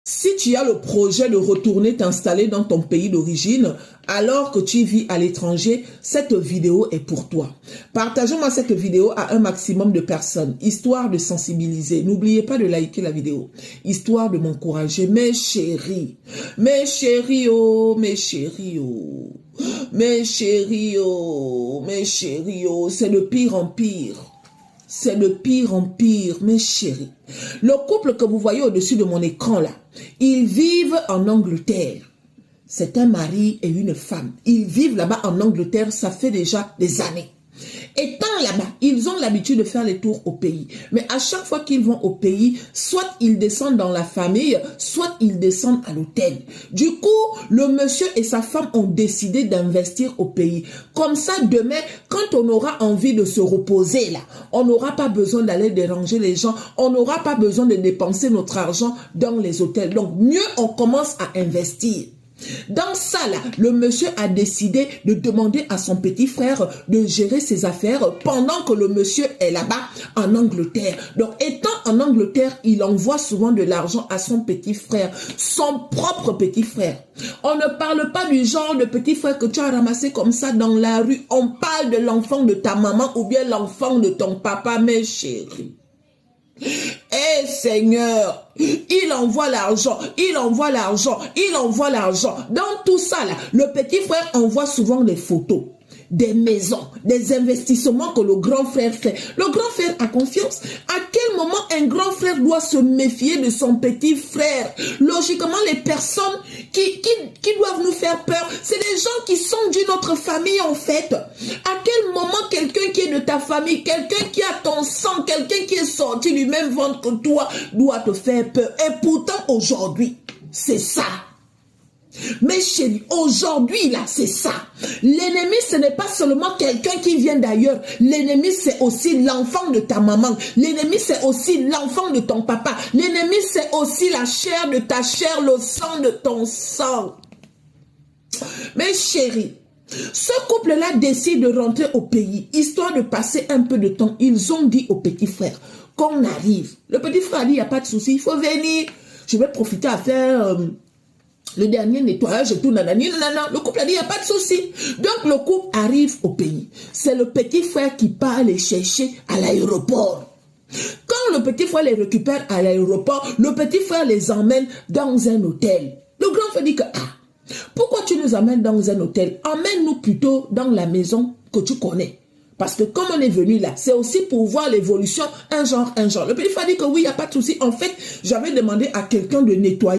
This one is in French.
Si tu as le projet de retourner t'installer dans ton pays d'origine, alors que tu vis à l'étranger, cette vidéo est pour toi. Partageons-moi cette vidéo à un maximum de personnes, histoire de sensibiliser. N'oubliez pas de liker la vidéo, histoire de m'encourager. Mes chéris, oh, mes chéris, oh, mes chéris, oh, mes chéris, oh, c'est de pire en pire. C'est de pire en pire, mes chéris. Le couple que vous voyez au-dessus de mon écran là, ils vivent en Angleterre. C'est un mari et une femme. Ils vivent là-bas en Angleterre, ça fait déjà des années. Étant là-bas, ils ont l'habitude de faire les tours au pays. Mais à chaque fois qu'ils vont au pays, soit ils descendent dans la famille, soit ils descendent à l'hôtel. Du coup, le monsieur et sa femme ont décidé d'investir au pays. Comme ça, demain, quand on aura envie de se reposer là, on n'aura pas besoin d'aller déranger les gens, on n'aura pas besoin de dépenser notre argent dans les hôtels. Donc, mieux on commence à investir. Dans ça, là, le monsieur a décidé de demander à son petit frère de gérer ses affaires pendant que le monsieur est là-bas en Angleterre. Donc, étant en Angleterre, il envoie souvent de l'argent à son petit frère, son propre petit frère. On ne parle pas du genre de petit frère que tu as ramassé comme ça dans la rue. On parle de l'enfant de ta maman ou bien l'enfant de ton papa, mes chéris. Eh Seigneur, il envoie l'argent, il envoie l'argent, il envoie l'argent. Dans tout ça, là, le petit frère envoie souvent des photos, des maisons, des investissements que le grand frère fait. Le grand frère a confiance. À quel moment un grand frère doit se méfier de son petit frère? Logiquement, les personnes qui doivent nous faire peur, c'est les gens qui sont d'une autre famille en fait. À quel moment quelqu'un qui est de ta famille, quelqu'un qui a ton sang, quelqu'un qui est sorti du même ventre que toi doit te faire peur? Et pourtant aujourd'hui, c'est ça. Mes chéris, aujourd'hui là, c'est ça. L'ennemi, ce n'est pas seulement quelqu'un qui vient d'ailleurs. L'ennemi, c'est aussi l'enfant de ta maman. L'ennemi, c'est aussi l'enfant de ton papa. L'ennemi, c'est aussi la chair de ta chair, le sang de ton sang. Mes chéris, ce couple-là décide de rentrer au pays, histoire de passer un peu de temps. Ils ont dit au petit frère qu'on arrive. Le petit frère a dit, il n'y a pas de souci, il faut venir. Je vais profiter à faire... le dernier nettoyage et tout, nanani, nanana. Le couple a dit, il n'y a pas de souci. Donc, le couple arrive au pays. C'est le petit frère qui part les chercher à l'aéroport. Quand le petit frère les récupère à l'aéroport, le petit frère les emmène dans un hôtel. Le grand frère dit que, pourquoi tu nous amènes dans un hôtel? Emmène-nous plutôt dans la maison que tu connais. Parce que comme on est venu là, c'est aussi pour voir l'évolution, un genre. Le petit frère dit que oui, il n'y a pas de souci. En fait, j'avais demandé à quelqu'un de nettoyer.